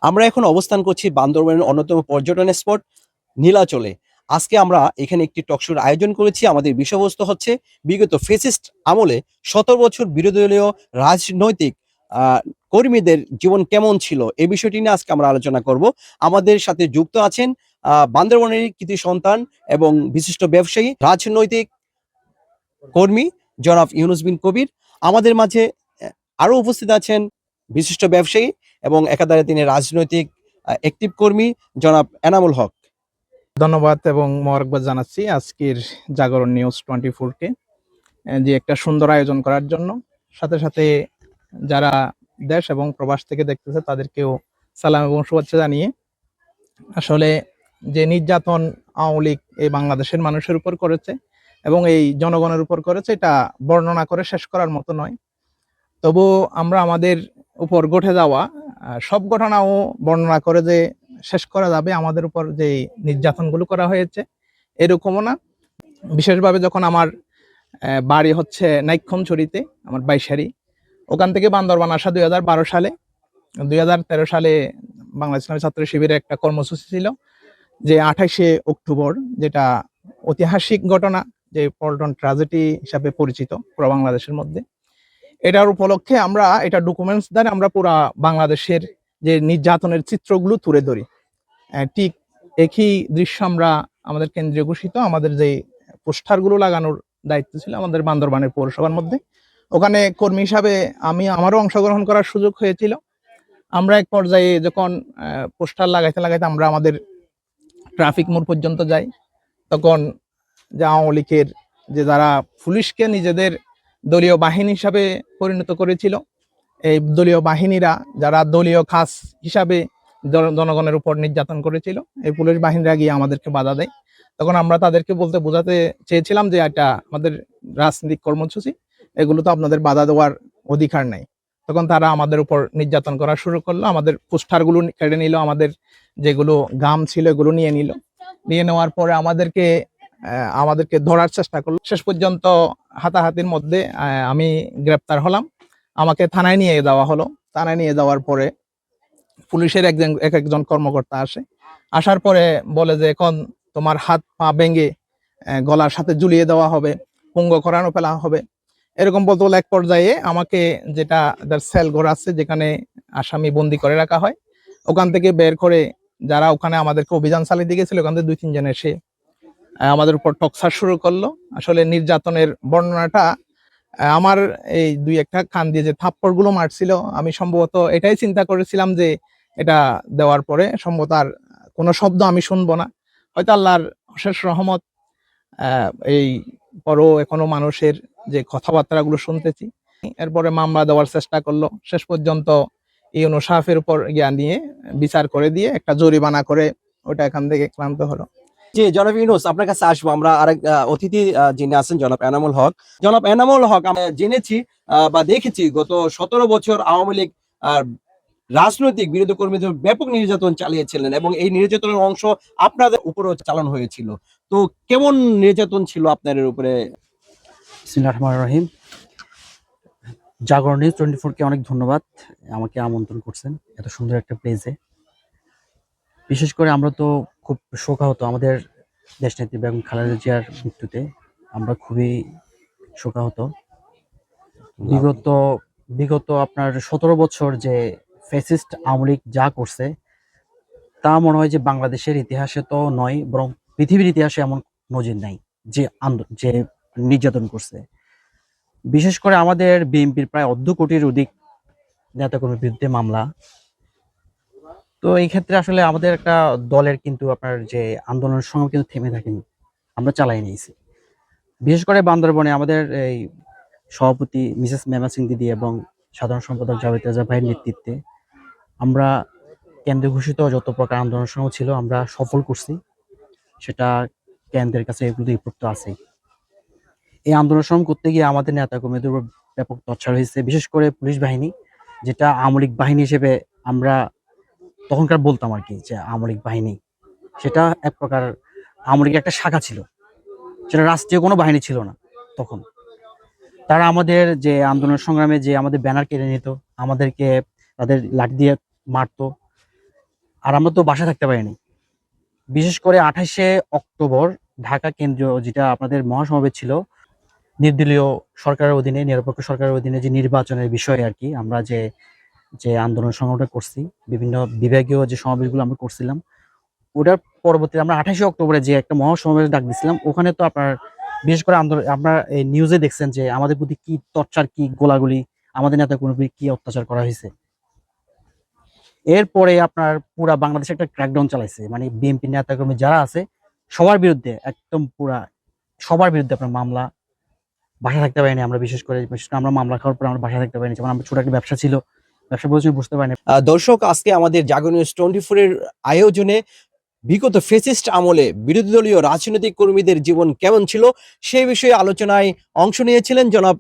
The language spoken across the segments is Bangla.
আমরা এখন অবস্থান করছি বান্দরবানের অন্যতম পর্যটন স্পট নীলাচলে। আজকে আমরা এখানে একটি টকশোর আয়োজন করেছি। আমাদের বিষয়বস্তু হচ্ছে বিগত ফ্যাসিস্ট আমলে ১৭ বছর বিরোধী দলীয় রাজনৈতিক আহ, কর্মীদের জীবন কেমন ছিল এই বিষয়টি নিয়ে আজকে আমরা আলোচনা করব। আমাদের সাথে যুক্ত আছেন বান্দরবানের কৃতি সন্তান এবং বিশিষ্ট ব্যবসায়ী রাজনৈতিক কর্মী জনাব ইউনুস বিন কবির। আমাদের মাঝে আরো উপস্থিত আছেন বিশিষ্ট ব্যবসায়ী এবং একাধারে তিনি রাজনৈতিক অ্যাক্টিভ কর্মী জনাব এনামুল হক। ধন্যবাদ এবং মোবারকবাদ জানাচ্ছি আজকের জাগরণ নিউজ 24 কে যে একটা সুন্দর আয়োজন করার জন্য। সাথে সাথে যারা দেশ এবং প্রবাস থেকে দেখতেছে তাদেরকেও সালাম এবং শুভেচ্ছা জানিয়ে, আসলে যে নির্যাতন আওয়ামী লীগ এই বাংলাদেশের মানুষের উপর করেছে এবং এই জনগণের উপর করেছে, এটা বর্ণনা করে শেষ করার মতো নয়। তবু আমরা আমাদের উপর ঘটে যাওয়া সব ঘটনাও বর্ণনা করে যে শেষ করা যাবে, আমাদের উপর যে নির্যাতনগুলো করা হয়েছে এরকমও না। বিশেষভাবে যখন আমার বাড়ি হচ্ছে নাইক্ষণছড়িতে, আমার বাইশারি, ওখান থেকে বান্দরবান আসা 2012 সালে, 2013 সালে বাংলাদেশ ইসলামী ছাত্র শিবিরের একটা কর্মসূচি ছিল যে 28শে অক্টোবর, যেটা ঐতিহাসিক ঘটনা, যে পল্টন ট্র্যাজেডি হিসাবে পরিচিত পুরো বাংলাদেশের মধ্যে। এটার উপলক্ষে আমরা এটা ডকুমেন্টস দ্বারা আমরা পুরা বাংলাদেশের যে নির্যাতনের চিত্রগুলো তুলে ধরি। ঠিক একই দৃশ্য আমরা আমাদের কেন্দ্রীয় ঘোষিত আমাদের যে পোস্টারগুলো লাগানোর দায়িত্ব ছিল আমাদের বান্দরবানের পৌরসভার মধ্যে, ওখানে কর্মী হিসাবে আমারও অংশগ্রহণ করার সুযোগ হয়েছিল। আমরা এক পর্যায়ে যখন পোস্টার লাগাইতে লাগাইতে আমরা আমাদের ট্রাফিক মোড় পর্যন্ত যাই, তখন যে আওয়ামী লীগের যে যারা পুলিশকে নিজেদের দলীয় বাহিনী হিসাবে পরিণত করেছিল, এই দলীয় বাহিনীরা যারা দলীয় খাস হিসাবে জনগণের উপর নির্যাতন করেছিল, এই পুলিশ বাহিনীরা গিয়ে আমাদেরকে বাধা দেয়। তখন আমরা তাদেরকে বোঝাতে চেয়েছিলাম যে এটা আমাদের রাজনৈতিক কর্মসূচি, এগুলো তো আপনাদের বাধা দেওয়ার অধিকার নাই। তখন তারা আমাদের উপর নির্যাতন করা শুরু করলো, আমাদের পোস্টারগুলো কেড়ে নিল, আমাদের যেগুলো গাম ছিল এগুলো নিয়ে নিল। নিয়ে নেওয়ার পরে আমাদেরকে ধরার চেষ্টা করলো। শেষ পর্যন্ত হাতাহাতির মধ্যে আমি গ্রেপ্তার হলাম, আমাকে থানায় নিয়ে যাওয়া হলো। থানায় নিয়ে যাওয়ার পরে পুলিশের একজন কর্মকর্তা আসার পরে বলে যে এখন তোমার হাত পা ভেঙে গলার সাথে ঝুলিয়ে দেওয়া হবে, পুঙ্গ করানো ফেলা হবে, এরকম বলতে বলে এক পর্যায়ে আমাকে, যেটা সেল ঘর আছে যেখানে আসামি বন্দি করে রাখা হয়, ওখান থেকে বের করে যারা ওখানে আমাদেরকে অভিযান চালিয়ে দিয়ে গেছিল, ওখান থেকে 2-3 জন এসে আমাদের উপর টকসার শুরু করলো। আসলে নির্যাতনের বর্ণনাটা আমার এই 2-1টা কান দিয়ে যে থাপ্পড় গুলো মারছিল, আমি সম্ভবত এটাই চিন্তা করেছিলাম যে এটা দেওয়ার পরে সম্ভবত আর কোনো শব্দ আমি শুনবো না, হয়তো আল্লাহর অশেষ রহমত। এই পরও এখনো মানুষের যে কথাবার্তা গুলো শুনতেছি। এরপরে মামলা দেওয়ার চেষ্টা করলো, শেষ পর্যন্ত ইউনুস সাহেবের উপর নিয়ে বিচার করে দিয়ে একটা জরিমানা করে ওটা এখান থেকে ক্লান্ত হলো। জি জনাব ইউনুস, আপনার কাছে আসবো। আমরা আরেক অতিথি যিনি আছেন জনাব এনামুল হক। জনাব এনামুল হক, আমরা জেনেছি বা দেখেছি গত 17 বছর আওয়ামী লীগ রাজনৈতিক বিরোধী কর্মীদের ব্যাপক নির্যাতন চালিয়েছিলেন এবং এই নির্যাতনের অংশ আপনাদের উপরেও চালানো হয়েছিল। তো কেমন নির্যাতন ছিল আপনাদের উপরে? বিসমিল্লাহির রহমানির রহিম। জাগরণ নিউজ 24 কে অনেক ধন্যবাদ আমাকে আমন্ত্রণ করছেন এত সুন্দর একটা প্লেসে। বিশেষ করে আমরা তো খুব শোকাহত আমাদের দেশনেত্রী বেগম খালেদা জিয়ার মৃত্যুতে। আমরা খুবই শোকাহত। বিগত বিগত আপনার 17 বছর যে ফ্যাসিস্ট আওয়ামী লীগ যা করছে, তা মনে হয় যে বাংলাদেশের ইতিহাসে তো নয়, বরং পৃথিবীর ইতিহাসে এমন নজির নাই যে নির্যাতন করছে। বিশেষ করে আমাদের বিএনপির প্রায় 1.5 কোটির অধিক নেতাকর্মীর বিরুদ্ধে মামলা। তো এই ক্ষেত্রে আসলে আমাদের একটা দলের কিন্তু আপনার যে আন্দোলনের সংগ্রাম কিন্তু থেমে থাকেনি, আমরা চালাই নিয়েছি। বিশেষ করে বান্দরবনে আমাদের এই সভাপতি মিসেস মেমা সিং দিদি এবং সাধারণ সম্পাদক জাভেদ রাজা ভাইয়ের নেতৃত্বে আমরা কেন্দ্রে ঘোষিত যত প্রকার আন্দোলন সংগ্রাম ছিল আমরা সফল করছি। সেটা কেন্দ্রের কাছে এগুলো রিপোর্ট তো আছেই। এই আন্দোলন সংগ্রাম করতে গিয়ে আমাদের নেতাকর্মীদের উপর ব্যাপক টর্চার হয়েছে, বিশেষ করে পুলিশ বাহিনী, যেটা আওয়ামী লীগ বাহিনী হিসেবে আমরা তখনকার বলতাম আর কি, যে আওয়ামী লীগ বাহিনী সেটা এক প্রকার আওয়ামী লীগের একটা শাখা ছিল, সেটা রাষ্ট্রীয় কোনো বাহিনী ছিল না তখন। তারা আমাদের যে আন্দোলন সংগ্রামে যে আমাদের ব্যানার কেড়ে নিত, আমাদেরকে তাদের লাঠি দিয়ে মারতো, আর আমরা তো বাসা থাকতে পারিনি। বিশেষ করে 28শে অক্টোবর ঢাকা কেন্দ্রীয় যেটা আপনাদের মহাসমাবেশ ছিল, নির্দলীয় সরকারের অধীনে, নিরপেক্ষ সরকারের অধীনে যে নির্বাচনের বিষয়ে আর কি, আমরা যে যে আন্দোলন সংগ্রামটা করছি, বিভিন্ন বিভাগীয় যে সমাবেশগুলো আমরা করছিলাম, ওটার পরবর্তীতে আমরা 28শে অক্টোবরে যে একটা মহাসমাবেশ ডাক দিছিলাম, ওখানে তো আপনার বিশেষ করে আন্দোলন আপনার এই নিউজে দেখছেন যে আমাদের প্রতি কি টর্চার, কি গোলাগুলি, আমাদের নেতা কোনো কি অত্যাচার করা হয়েছে। এরপরে আপনার পুরা বাংলাদেশে একটা ক্র্যাকডাউন চালাইছে, মানে বিএনপি নেতাকর্মী যারা আছে সবার বিরুদ্ধে, একদম পুরা সবার বিরুদ্ধে আপনার মামলা। বাসা থাকতে পারিনি আমরা, বিশেষ করে আমরা মামলা খাওয়ার পর আমরা বাসা থাকতে পারিনি। যেমন আমার ছোট একটা ব্যবসা ছিল, ব্যবসা পরিচয় বুঝতে পারিনি। দর্শক, আজকে আমাদের জাগরণ নিউজ 24 এর আয়োজনে বিগত ফেসিস্ট আমলে বিরোধী দলীয় রাজনৈতিক কর্মীদের জীবন কেমন ছিল সেই বিষয়ে আলোচনায় অংশ নিয়েছিলেন জনাব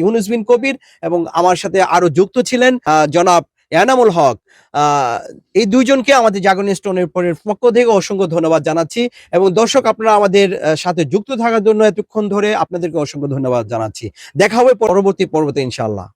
ইউনুস বিন কবির, এবং আমার সাথে আরো যুক্ত ছিলেন জনাব এনামুল হক। এই দুইজনকে আমাদের জাগরণ নিউজ 24 এর পক্ষ থেকে অসংখ্য ধন্যবাদ জানাচ্ছি। এবং দর্শক, আপনারা আমাদের সাথে যুক্ত থাকার জন্য এতক্ষণ ধরে আপনাদেরকে অসংখ্য ধন্যবাদ জানাচ্ছি। দেখা হবে পরবর্তী পর্বতে ইনশাআল্লাহ।